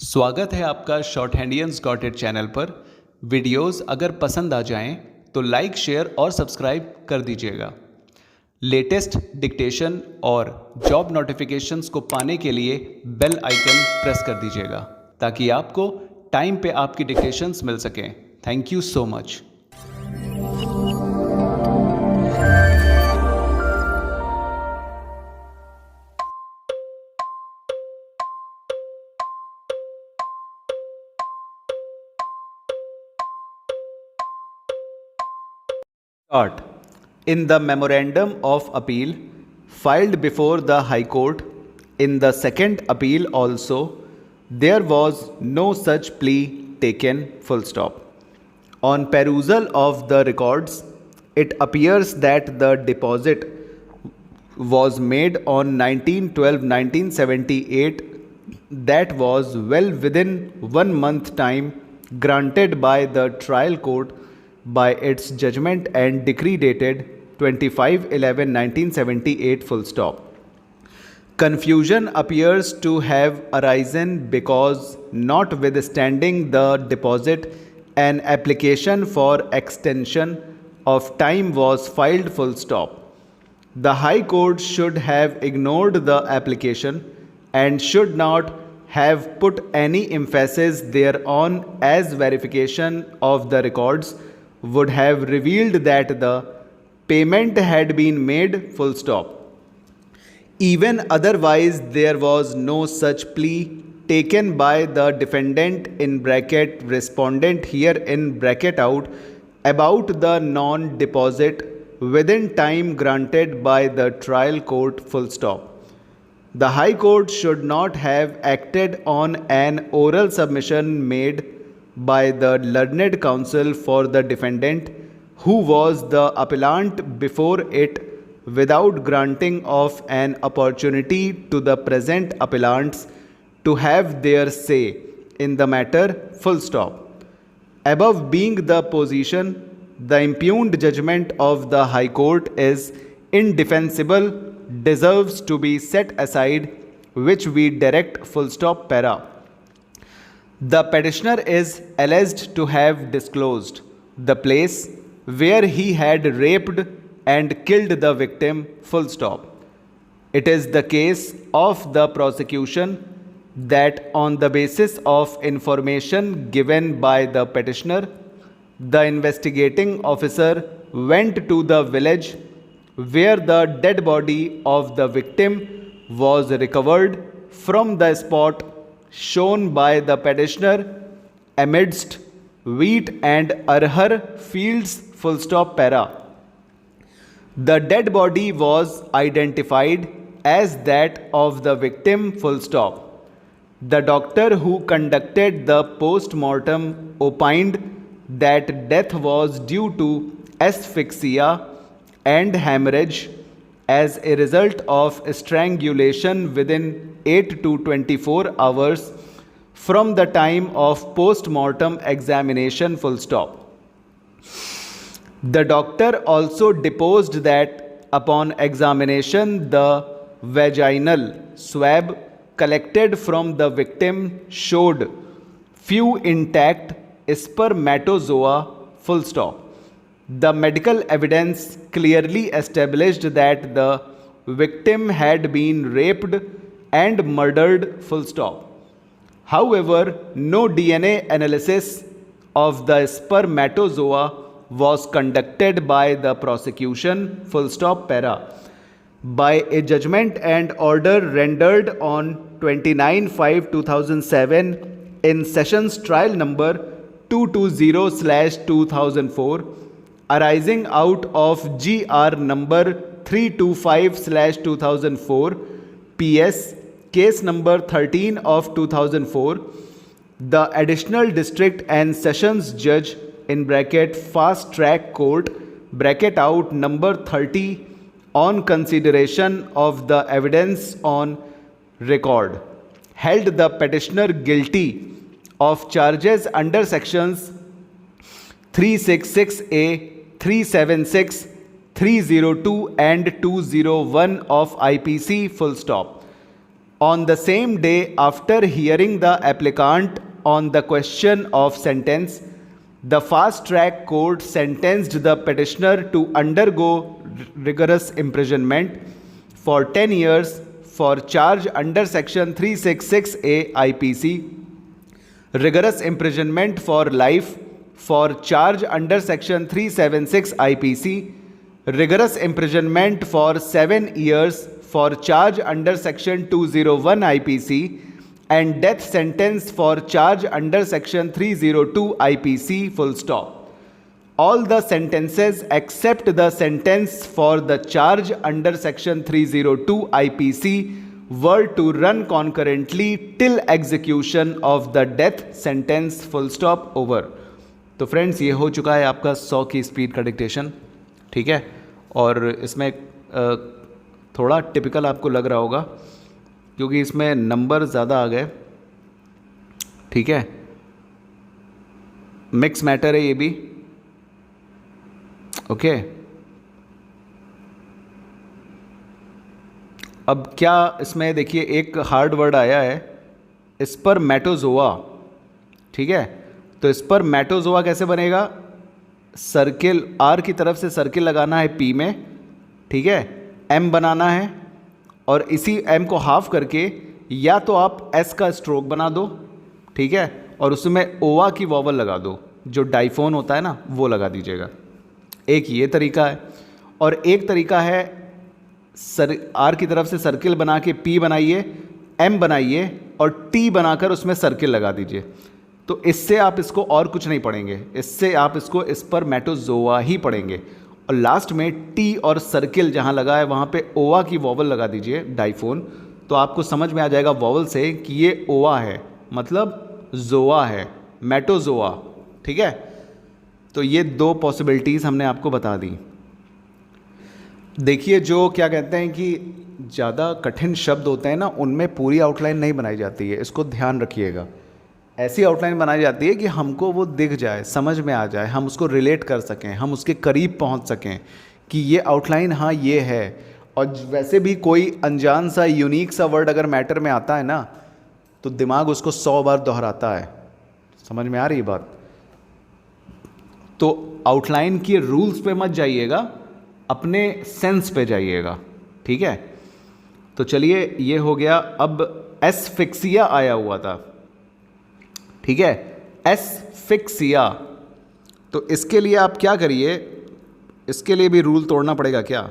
स्वागत है आपका शॉर्ट हैंडियंस गॉट इट चैनल पर। वीडियोस अगर पसंद आ जाएं तो लाइक, शेयर और सब्सक्राइब कर दीजिएगा। लेटेस्ट डिक्टेशन और जॉब नोटिफिकेशंस को पाने के लिए बेल आइकन प्रेस कर दीजिएगा ताकि आपको टाइम पे आपकी डिक्टेशंस मिल सकें। Thank you so much. Start. In the memorandum of appeal filed before the High Court, in the second appeal also, there was no such plea taken, full stop. On perusal of the records, it appears that the deposit was made on 19/12/1978, that was well within 1 month time granted by the trial court by its judgment and decree dated 25/11/1978, full stop. Confusion appears to have arisen because, notwithstanding the deposit, an application for extension of time was filed, full stop. The High Court should have ignored the application and should not have put any emphasis thereon, as verification of the records would have revealed that the payment had been made, full stop. Even otherwise, there was no such plea taken by the defendant in bracket respondent here in bracket out about the non-deposit within time granted by the trial court, full stop. The High Court should not have acted on an oral submission made by the learned counsel for the defendant, who was the appellant before it, without granting of an opportunity to the present appellants to have their say in the matter, full stop. Above being the position, the impugned judgment of the High Court is indefensible, deserves to be set aside, which we direct, full stop, para. The petitioner is alleged to have disclosed the place where he had raped and killed the victim, full stop. It is the case of the prosecution that on the basis of information given by the petitioner, the investigating officer went to the village where the dead body of the victim was recovered from the spot shown by the petitioner amidst wheat and arhar fields, full stop, para. The dead body was identified as that of the victim, full stop. The doctor who conducted the post-mortem opined that death was due to asphyxia and hemorrhage as a result of strangulation within 8 to 24 hours from the time of post-mortem examination, full stop. The doctor also deposed that upon examination the vaginal swab collected from the victim showed few intact spermatozoa, full stop. The medical evidence clearly established that the victim had been raped and murdered, full stop. However, no DNA analysis of the spermatozoa was conducted by the prosecution, full stop, para. By a judgment and order rendered on 29/5/2007 in Sessions Trial number 220/2004, arising out of GR number 325/2004, PS case number 13 of 2004, the additional district and sessions judge in bracket fast track court bracket out number 30, on consideration of the evidence on record, held the petitioner guilty of charges under sections 366A, 376, 302 and 201 of IPC, full stop. On the same day after hearing the applicant on the question of sentence, the fast track court sentenced the petitioner to undergo rigorous imprisonment for 10 years for charge under section 366A IPC, rigorous imprisonment for life for charge under section 376 IPC, rigorous imprisonment for 7 years for charge under section 201 IPC, and death sentence for charge under section 302 IPC, full stop. All the sentences except the sentence for the charge under section 302 IPC were to run concurrently till execution of the death sentence, full stop, over. तो friends ये हो चुका है आपका 100 की speed का dictation, ठीक है। और इसमें थोड़ा टिपिकल आपको लग रहा होगा क्योंकि इसमें नंबर ज़्यादा आ गए, ठीक है। मिक्स मैटर है ये भी, ओके। अब क्या इसमें देखिए एक हार्ड वर्ड आया है, स्पर्मेटोजोआ, ठीक है। तो स्पर्मेटोजोआ कैसे बनेगा? सर्किल, आर की तरफ से सर्किल लगाना है पी में, ठीक है, एम बनाना है और इसी एम को हाफ करके या तो आप एस का स्ट्रोक बना दो, ठीक है, और उसमें ओआ की वॉवल लगा दो, जो डाइफोन होता है ना वो लगा दीजिएगा। एक ये तरीका है, और एक तरीका है आर की तरफ से सर्किल बना के पी बनाइए, एम बनाइए और टी बनाकर उसमें सर्किल लगा दीजिए। तो इससे आप इसको और कुछ नहीं पढ़ेंगे, इससे आप इसको स्पर्मेटोजोआ ही पढ़ेंगे। और लास्ट में टी और सर्किल जहाँ लगा है वहाँ पे ओआ की वॉवल लगा दीजिए, डाइफोन, तो आपको समझ में आ जाएगा वॉवल से कि ये ओआ है, मतलब जोआ है, मेटोजोआ, ठीक है। तो ये दो पॉसिबिलिटीज़ हमने आपको बता दी। देखिए जो क्या कहते हैं कि ज़्यादा कठिन शब्द होते हैं ना, उनमें पूरी आउटलाइन नहीं बनाई जाती है, इसको ध्यान रखिएगा। ऐसी आउटलाइन बनाई जाती है कि हमको वो दिख जाए, समझ में आ जाए, हम उसको रिलेट कर सकें, हम उसके करीब पहुंच सकें कि ये आउटलाइन हाँ ये है। और वैसे भी कोई अनजान सा यूनिक सा वर्ड अगर मैटर में आता है ना, तो दिमाग उसको 100 बार दोहराता है। समझ में आ रही बात? तो आउटलाइन के रूल्स पे मत जाइएगा, अपने सेंस पे जाइएगा, ठीक है। तो चलिए ये हो गया। अब एसफिक्सिया आया हुआ था, ठीक है, एसफिक्सिया। तो इसके लिए आप क्या करिए, इसके लिए भी रूल तोड़ना पड़ेगा क्या?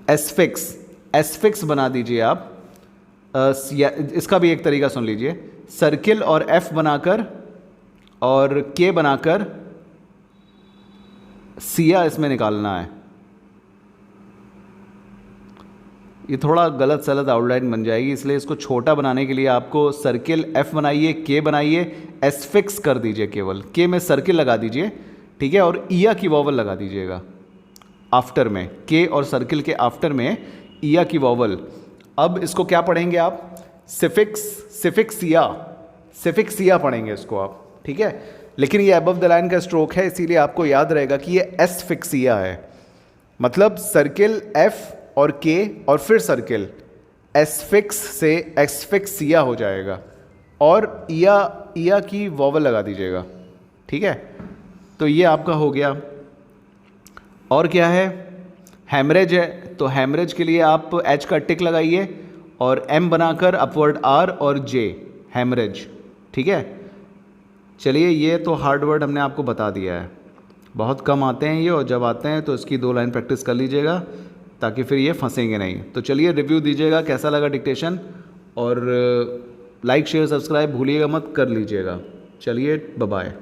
एसफिक्स, एसफिक्स बना दीजिए आप। इसका भी एक तरीका सुन लीजिए, सर्किल और एफ बनाकर और के बनाकर सिया इसमें निकालना है। ये थोड़ा गलत सलत आउटलाइन बन जाएगी, इसलिए इसको छोटा बनाने के लिए आपको सर्किल एफ बनाइए, के बनाइए, एसफिक्स कर दीजिए, केवल के में सर्किल लगा दीजिए, ठीक है, और ईया की वॉवल लगा दीजिएगा आफ्टर में, के और सर्किल के आफ्टर में ईया की वॉवल। अब इसको क्या पढ़ेंगे आप? सिफिक्स, सिफिक्सिया, सिफिक्सिया पढ़ेंगे इसको आप, ठीक है। लेकिन ये अबव द लाइन का स्ट्रोक है, इसीलिए आपको याद रहेगा कि ये एसफिक्सिया है, मतलब सर्किल एफ और के और फिर सर्किल, एसफिक्स से एसफिक्सिया हो जाएगा और ईया की वॉवल लगा दीजिएगा, ठीक है। तो ये आपका हो गया। और क्या है? हैमरेज है, तो हैमरेज के लिए आप एच का टिक लगाइए और एम बनाकर अपवर्ड आर और जे, हैमरेज, ठीक है। चलिए ये तो हार्ड वर्ड हमने आपको बता दिया है, बहुत कम आते हैं ये, और जब आते हैं तो इसकी 2 लाइन प्रैक्टिस कर लीजिएगा ताकि फिर ये फंसेंगे नहीं। तो चलिए रिव्यू दीजिएगा कैसा लगा डिक्टेशन, और लाइक शेयर सब्सक्राइब भूलिएगा मत, कर लीजिएगा। चलिए बाय बाय।